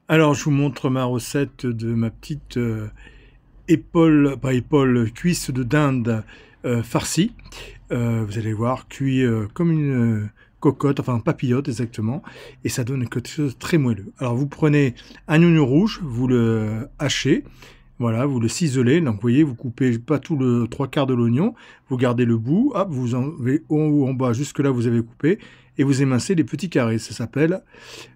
Alors, je vous montre ma recette de ma petite épaule, pas épaule, cuisse de dinde farcie. Vous allez voir, cuit comme une cocotte, enfin papillote exactement, et ça donne quelque chose de très moelleux. Alors, vous prenez un oignon rouge, vous le hachez, voilà, vous le ciselez. Donc, vous voyez, vous coupez pas tout le trois quarts de l'oignon, vous gardez le bout, hop, vous enlevez en haut, en bas, jusque là, vous avez coupé, et vous émincez les petits carrés. Ça s'appelle,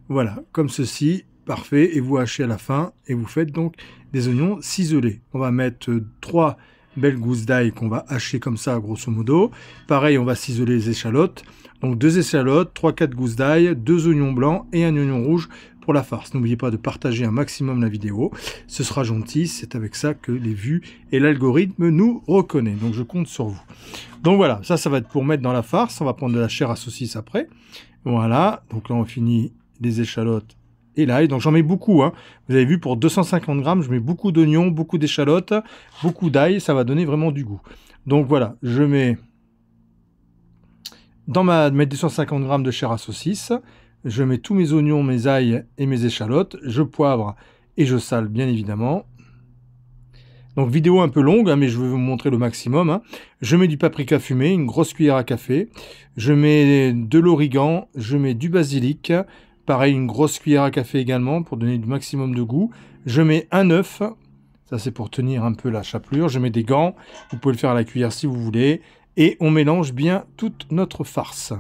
voilà, comme ceci, parfait, et vous hachez à la fin, et vous faites donc des oignons ciselés. On va mettre 3 belles gousses d'ail qu'on va hacher comme ça, grosso modo. Pareil, on va ciseler les échalotes. Donc 2 échalotes, 3-4 gousses d'ail, 2 oignons blancs et un oignon rouge pour la farce. N'oubliez pas de partager un maximum la vidéo, ce sera gentil, c'est avec ça que les vues et l'algorithme nous reconnaît. Donc je compte sur vous. Donc voilà, ça va être pour mettre dans la farce. On va prendre de la chair à saucisse après. Voilà, donc là on finit les échalotes et l'ail. Donc j'en mets beaucoup, hein. Vous avez vu, pour 250 grammes, je mets beaucoup d'oignons, beaucoup d'échalotes, beaucoup d'ail. Ça va donner vraiment du goût. Donc voilà, je mets dans mes 250 grammes de chair à saucisse, je mets tous mes oignons, mes ails et mes échalotes. Je poivre et je sale, bien évidemment. Donc vidéo un peu longue, hein, mais je vais vous montrer le maximum, hein. Je mets du paprika fumé, une grosse cuillère à café. Je mets de l'origan, je mets du basilic. Pareil, une grosse cuillère à café également pour donner du maximum de goût. Je mets un œuf, ça c'est pour tenir un peu la chapelure. Je mets des gants, vous pouvez le faire à la cuillère si vous voulez. Et on mélange bien toute notre farce.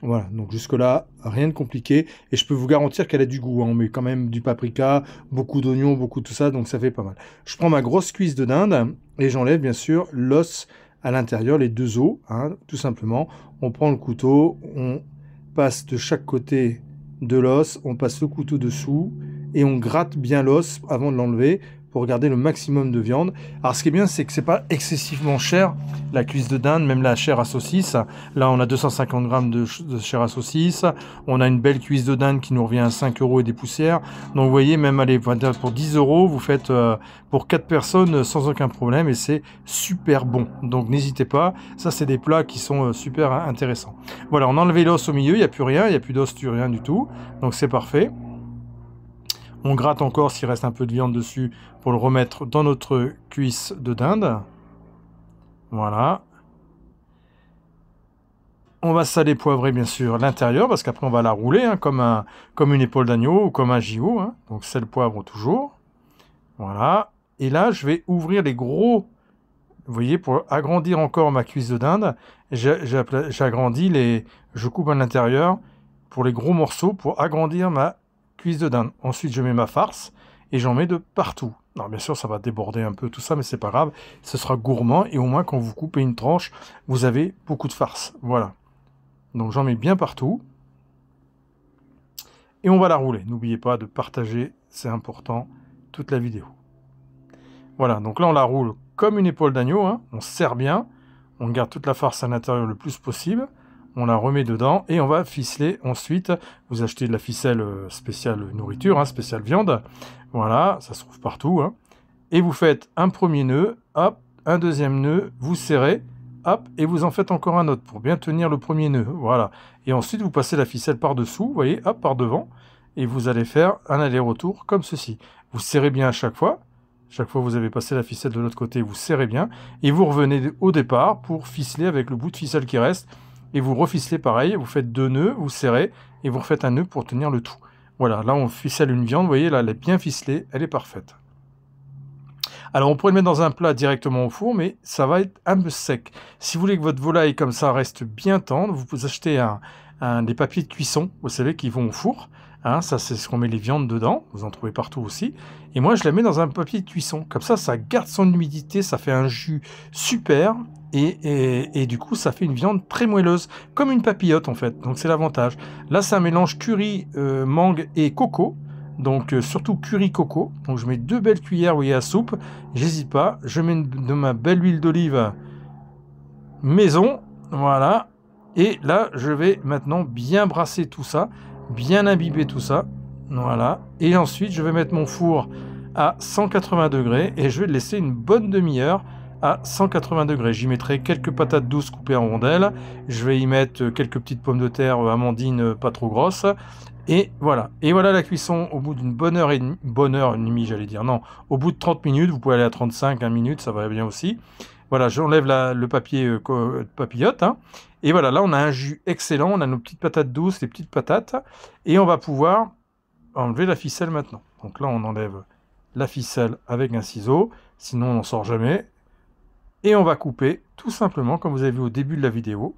Voilà, donc jusque-là, rien de compliqué. Et je peux vous garantir qu'elle a du goût, hein. On met quand même du paprika, beaucoup d'oignons, beaucoup de tout ça, donc ça fait pas mal. Je prends ma grosse cuisse de dinde et j'enlève bien sûr l'os à l'intérieur, les deux os, hein, tout simplement. On prend le couteau, on passe de chaque côté de l'os, on passe le couteau dessous et on gratte bien l'os avant de l'enlever pour garder le maximum de viande. Alors ce qui est bien, c'est que c'est pas excessivement cher, la cuisse de dinde, même la chair à saucisse. Là, on a 250 grammes de chair à saucisse. On a une belle cuisse de dinde qui nous revient à 5 € et des poussières. Donc vous voyez, même allez, pour 10 €, vous faites pour 4 personnes sans aucun problème et c'est super bon. Donc n'hésitez pas, ça c'est des plats qui sont super intéressants. Voilà, on a enlevé l'os au milieu, il n'y a plus rien, il n'y a plus d'os, rien du tout. Donc c'est parfait. On gratte encore s'il reste un peu de viande dessus pour le remettre dans notre cuisse de dinde. Voilà. On va saler, poivrer bien sûr l'intérieur parce qu'après on va la rouler, hein, comme une épaule d'agneau ou comme un gigot, hein. Donc sel, poivre toujours. Voilà. Et là, je vais ouvrir les gros... Vous voyez, pour agrandir encore ma cuisse de dinde, j'agrandis je coupe à l'intérieur pour les gros morceaux pour agrandir ma cuisse de dinde. Ensuite, je mets ma farce et j'en mets de partout. Alors, bien sûr, ça va déborder un peu tout ça, mais c'est pas grave. Ce sera gourmand et au moins, quand vous coupez une tranche, vous avez beaucoup de farce. Voilà. Donc, j'en mets bien partout. Et on va la rouler. N'oubliez pas de partager, c'est important, toute la vidéo. Voilà, donc là, on la roule comme une épaule d'agneau, hein. On serre bien. On garde toute la farce à l'intérieur le plus possible. On la remet dedans et on va ficeler ensuite. Vous achetez de la ficelle spéciale nourriture, hein, spéciale viande. Voilà, ça se trouve partout, hein. Et vous faites un premier nœud, hop, un deuxième nœud, vous serrez, hop, et vous en faites encore un autre pour bien tenir le premier nœud. Voilà. Et ensuite, vous passez la ficelle par-dessous, vous voyez, hop, par devant. Et vous allez faire un aller-retour comme ceci. Vous serrez bien à chaque fois. Chaque fois que vous avez passé la ficelle de l'autre côté, vous serrez bien. Et vous revenez au départ pour ficeler avec le bout de ficelle qui reste. Et vous reficelez pareil, vous faites 2 nœuds, vous serrez, et vous refaites un nœud pour tenir le tout. Voilà, là on ficelle une viande, vous voyez, là elle est bien ficelée, elle est parfaite. Alors on pourrait le mettre dans un plat directement au four, mais ça va être un peu sec. Si vous voulez que votre volaille comme ça reste bien tendre, vous pouvez acheter des papiers de cuisson, vous savez, qui vont au four. Hein, ça c'est ce qu'on met les viandes dedans, vous en trouvez partout aussi. Et moi je la mets dans un papier de cuisson, comme ça garde son humidité, ça fait un jus super. Et du coup, ça fait une viande très moelleuse, comme une papillote en fait. Donc c'est l'avantage. Là, c'est un mélange curry, mangue et coco. Donc surtout curry coco. Donc je mets 2 belles cuillères, vous voyez, à soupe. J'hésite pas. Je mets de ma belle huile d'olive maison. Voilà. Et là, je vais maintenant bien brasser tout ça, bien imbiber tout ça. Voilà. Et ensuite, je vais mettre mon four à 180 degrés et je vais le laisser une bonne demi-heure à 180 degrés. J'y mettrai quelques patates douces coupées en rondelles. Je vais y mettre quelques petites pommes de terre amandines pas trop grosses. Et voilà la cuisson au bout d'une bonne heure et demie, j'allais dire, non, au bout de 30 minutes, vous pouvez aller à 35, 1 minute, ça va bien aussi. Voilà, j'enlève le papier papillote, hein, et voilà, là on a un jus excellent, on a nos petites patates douces, les petites patates, et on va pouvoir enlever la ficelle maintenant. Donc là on enlève la ficelle avec un ciseau, sinon on n'en sort jamais, et on va couper tout simplement, comme vous avez vu au début de la vidéo.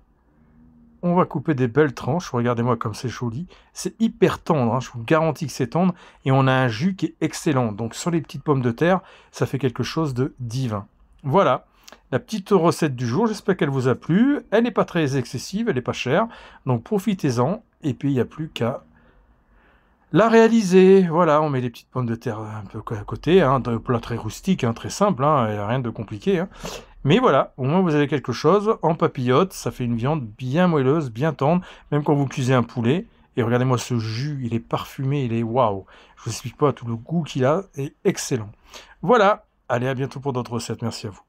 On va couper des belles tranches, regardez-moi comme c'est joli, c'est hyper tendre, hein, je vous garantis que c'est tendre, et on a un jus qui est excellent, donc sur les petites pommes de terre, ça fait quelque chose de divin. Voilà, la petite recette du jour, j'espère qu'elle vous a plu, elle n'est pas très excessive, elle n'est pas chère, donc profitez-en, et puis il n'y a plus qu'à la réaliser. Voilà, on met les petites pommes de terre un peu à côté, hein, un plat très rustique, hein, très simple, hein, rien de compliqué, hein. Mais voilà, au moins vous avez quelque chose en papillote, ça fait une viande bien moelleuse, bien tendre, même quand vous cuisez un poulet. Et regardez-moi ce jus, il est parfumé, il est waouh. Je vous explique pas, tout le goût qu'il a est excellent. Voilà, allez à bientôt pour d'autres recettes, merci à vous.